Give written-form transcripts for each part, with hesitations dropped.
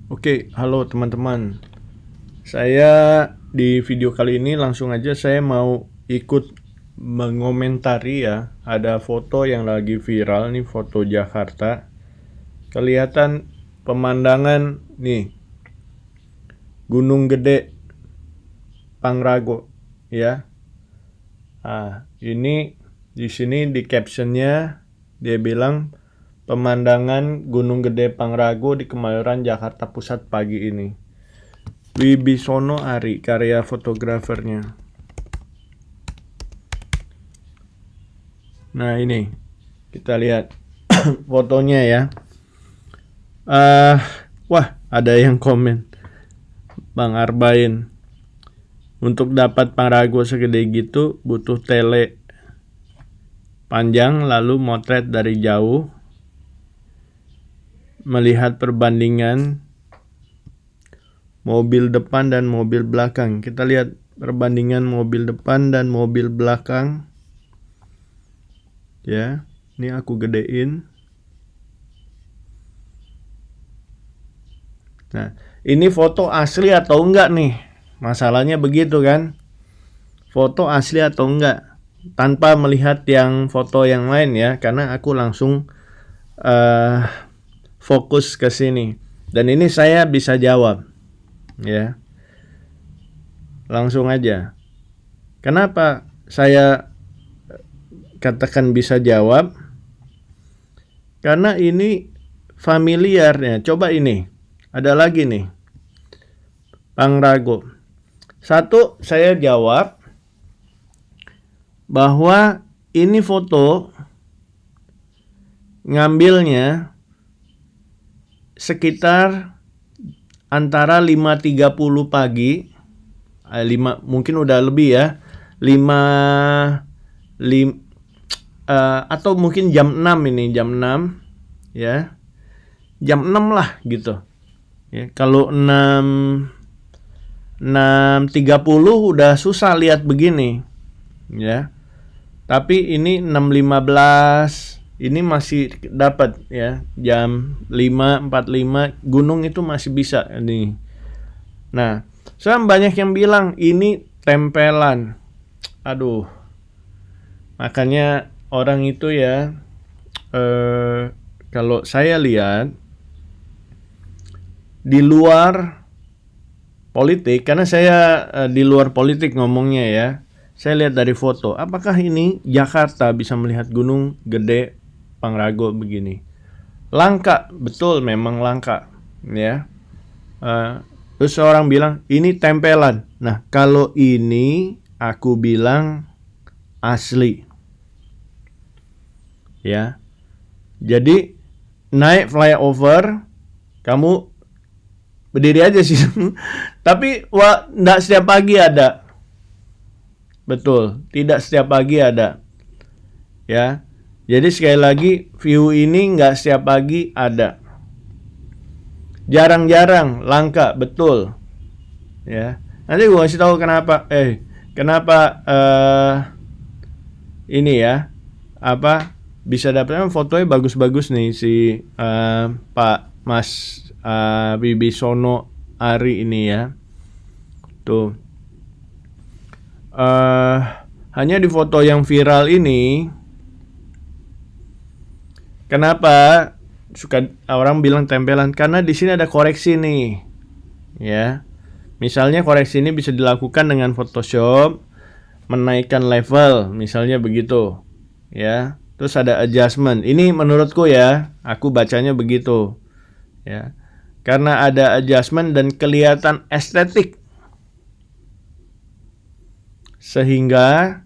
Oke, halo teman-teman. Saya di video kali ini langsung aja saya mau ikut mengomentari ya. Ada foto yang lagi viral nih, foto Jakarta. Kelihatan pemandangan nih, Gunung Gede, Pangrango ya. Ini di sini di captionnya dia bilang pemandangan Gunung Gede Pangrango di Kemayoran Jakarta Pusat pagi ini. Wibisono Ari, karya fotografernya. Nah ini kita lihat fotonya ya. Wah ada yang komen, Bang Arbain, untuk dapat Pangrango segede gitu butuh tele panjang lalu motret dari jauh, melihat perbandingan mobil depan dan mobil belakang. Kita lihat perbandingan mobil depan dan mobil belakang. Ya, ini aku gedein. Nah, ini foto asli atau enggak nih? Masalahnya begitu kan? Foto asli atau enggak? Tanpa melihat yang foto yang lain ya, karena aku langsung fokus ke sini. Dan ini saya bisa jawab. Ya. Langsung aja. Kenapa saya katakan bisa jawab? Karena ini familiarnya. Coba ini. Ada lagi nih. Pangrango. Satu, saya jawab bahwa ini foto ngambilnya sekitar antara 5.30 pagi, 5 mungkin udah lebih ya, 5 atau mungkin jam 6 ini, jam 6 ya. Jam 6 lah gitu. Ya, kalau 6.30 udah susah lihat begini. Ya. Tapi ini 6.15 ini masih dapat ya, jam 5.45 gunung itu masih bisa nih. Nah, soalnya banyak yang bilang ini tempelan. Aduh. Makanya orang itu ya kalau saya lihat di luar politik, karena saya di luar politik ngomongnya ya. Saya lihat dari foto, apakah ini Jakarta bisa melihat Gunung Gede Pangrango begini? Langka, betul, memang langka, ya. Terus orang bilang ini tempelan. Nah, kalau ini aku bilang asli, ya. Jadi naik flyover, kamu berdiri aja sih. Tapi enggak setiap pagi ada. Betul, tidak setiap pagi ada. Ya. Jadi sekali lagi view ini enggak setiap pagi ada. Jarang-jarang, langka, betul. Ya. Nanti gue kasih tahu kenapa. Kenapa ini ya. Apa bisa dapetnya fotonya bagus-bagus nih si Pak Mas Wibisono Ari ini ya. Tuh. Hanya di foto yang viral ini, kenapa suka orang bilang tempelan? Karena di sini ada koreksi nih, ya. Misalnya koreksi ini bisa dilakukan dengan Photoshop, menaikkan level, misalnya begitu, ya. Terus ada adjustment. Ini menurutku ya, aku bacanya begitu, ya. Karena ada adjustment dan kelihatan estetik. Sehingga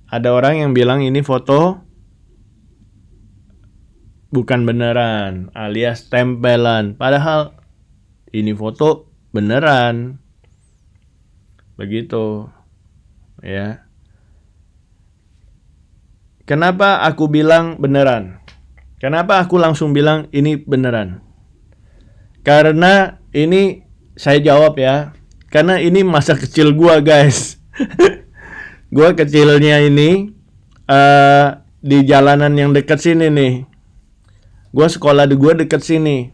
ada orang yang bilang ini foto bukan beneran, alias tempelan. Padahal ini foto beneran. Begitu. Ya. Kenapa aku bilang beneran? Kenapa aku langsung bilang ini beneran? Karena ini saya jawab ya. Karena ini masa kecil gua, guys. Gua kecilnya ini di jalanan yang dekat sini nih. Gua sekolah di gua dekat sini.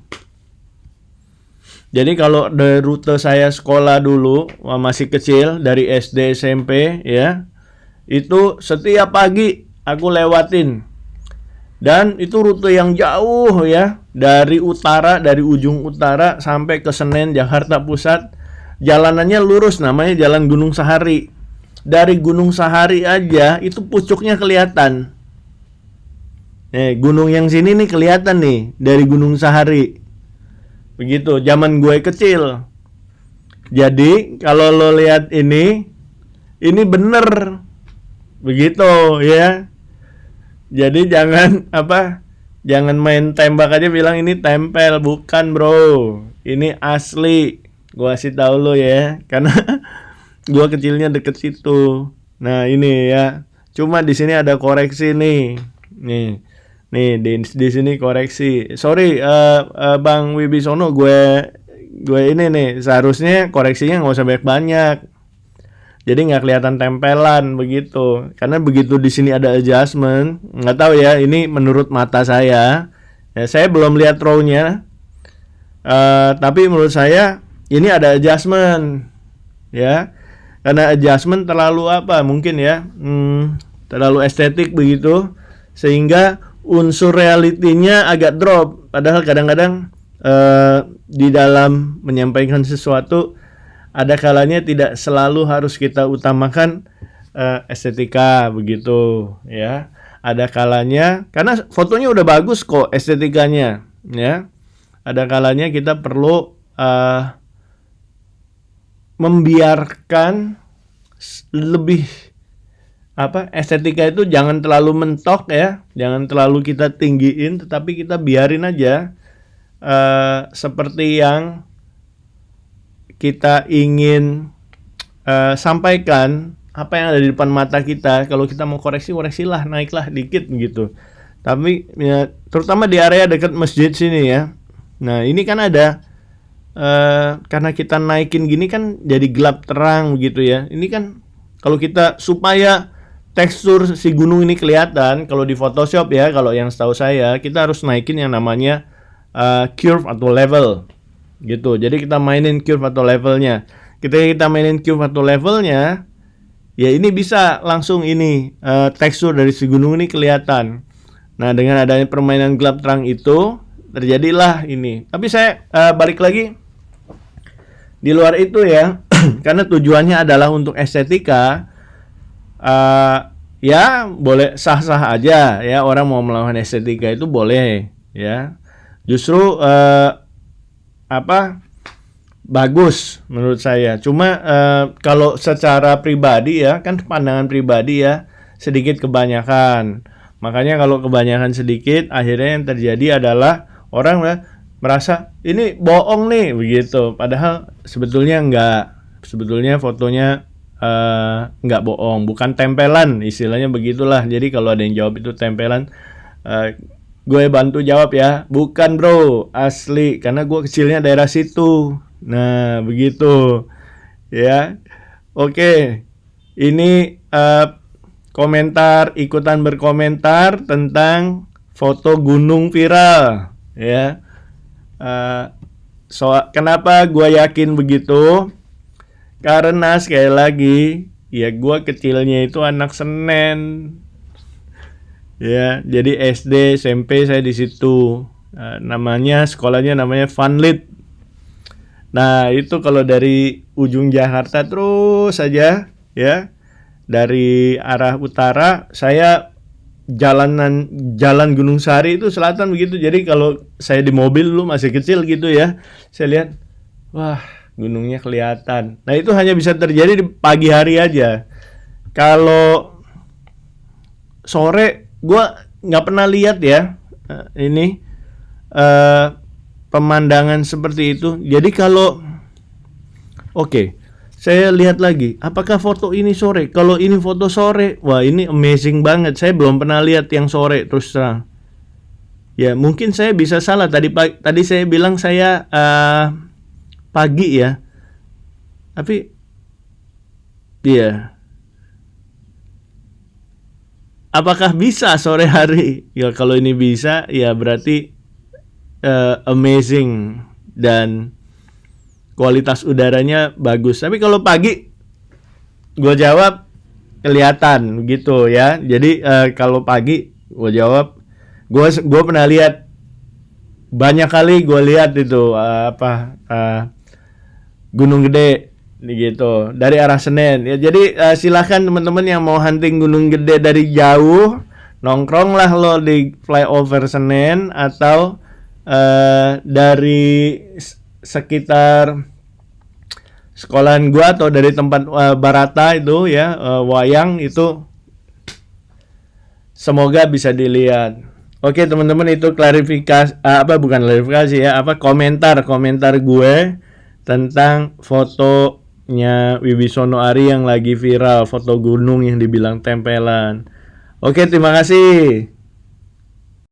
Jadi kalau dari rute saya sekolah dulu masih kecil dari SD SMP ya, itu setiap pagi aku lewatin. Dan itu rute yang jauh ya, dari utara, dari ujung utara sampai ke Senen, Jakarta Pusat. Jalanannya lurus, namanya Jalan Gunung Sahari. Dari Gunung Sahari aja itu pucuknya kelihatan. Gunung yang sini nih kelihatan nih dari Gunung Sahari. Begitu, zaman gue kecil. Jadi kalau lo lihat ini bener. Begitu ya. Jadi jangan main tembak aja bilang ini tempel, bukan bro. Ini asli. Gua kasih tahu lo ya, karena gua kecilnya deket situ. Nah ini ya. Cuma di sini ada koreksi nih. Nih di sini koreksi. Sorry Bang Wibisono, gue ini nih seharusnya koreksinya nggak usah banyak. Jadi nggak kelihatan tempelan begitu. Karena begitu di sini ada adjustment, nggak tahu ya. Ini menurut mata saya. Ya, saya belum lihat row-nya. Tapi menurut saya ini ada adjustment, ya. Karena adjustment terlalu mungkin ya, terlalu estetik begitu, sehingga unsur realitinya agak drop. Padahal kadang-kadang di dalam menyampaikan sesuatu ada kalanya tidak selalu harus kita utamakan estetika begitu ya. Ada kalanya karena fotonya udah bagus kok estetikanya ya. Ada kalanya kita perlu membiarkan lebih estetika itu jangan terlalu mentok ya, jangan terlalu kita tinggiin, tetapi kita biarin aja seperti yang kita ingin sampaikan, apa yang ada di depan mata kita. Kalau kita mau koreksilah, naiklah dikit gitu. Tapi ya, terutama di area dekat masjid sini ya. Nah ini kan ada karena kita naikin gini kan jadi gelap terang gitu ya. Ini kan kalau kita supaya tekstur si gunung ini kelihatan, kalau di Photoshop ya, kalau yang setahu saya kita harus naikin yang namanya curve atau level gitu. Jadi kita mainin curve atau levelnya. Kita mainin curve atau levelnya, ya ini bisa langsung ini tekstur dari si gunung ini kelihatan. Nah dengan adanya permainan gelap terang itu terjadilah ini. Tapi saya balik lagi di luar itu ya, karena tujuannya adalah untuk estetika. Ya boleh sah-sah aja ya, orang mau melakukan estetika itu boleh ya. Justru bagus menurut saya. Cuma kalau secara pribadi ya, kan pandangan pribadi ya, sedikit kebanyakan. Makanya kalau kebanyakan sedikit, akhirnya yang terjadi adalah orang merasa ini bohong nih begitu. Padahal sebetulnya enggak. Sebetulnya fotonya enggak bohong, bukan tempelan, istilahnya begitulah. Jadi kalau ada yang jawab itu tempelan, gue bantu jawab ya, bukan bro, asli, karena gue kecilnya daerah situ. Nah begitu ya. Oke, ini ikutan berkomentar tentang foto gunung viral ya. Kenapa gue yakin begitu? Karena sekali lagi ya, gue kecilnya itu anak Senen. Ya, jadi SD, SMP saya di situ. Sekolahnya namanya Funlit. Nah, itu kalau dari ujung Jakarta terus saja ya. Dari arah utara saya jalan Gunung Sahari itu selatan begitu. Jadi kalau saya di mobil dulu masih kecil gitu ya, saya lihat wah, gunungnya kelihatan. Nah, itu hanya bisa terjadi di pagi hari aja. Kalau sore gue nggak pernah lihat ya pemandangan seperti itu. Jadi kalau saya lihat lagi, apakah foto ini sore? Kalau ini foto sore, wah ini amazing banget. Saya belum pernah lihat yang sore terus terang. Ya mungkin saya bisa salah. Tadi saya bilang saya pagi ya. Tapi iya. Apakah bisa sore hari? Ya kalau ini bisa, ya berarti amazing dan kualitas udaranya bagus. Tapi kalau pagi gue jawab kelihatan gitu ya. Jadi kalau pagi gue jawab, gue pernah lihat banyak kali, gue lihat itu Gunung Gede gitu dari arah Senen ya. Jadi silakan teman-teman yang mau hunting Gunung Gede dari jauh, nongkronglah lo di flyover Senen atau dari sekitar sekolahan gua atau dari tempat Barata itu ya, wayang itu semoga bisa dilihat. Oke teman-teman, itu klarifikasi bukan klarifikasi ya, komentar gue tentang fotonya Wibisono Ari yang lagi viral, foto gunung yang dibilang tempelan. Oke, terima kasih.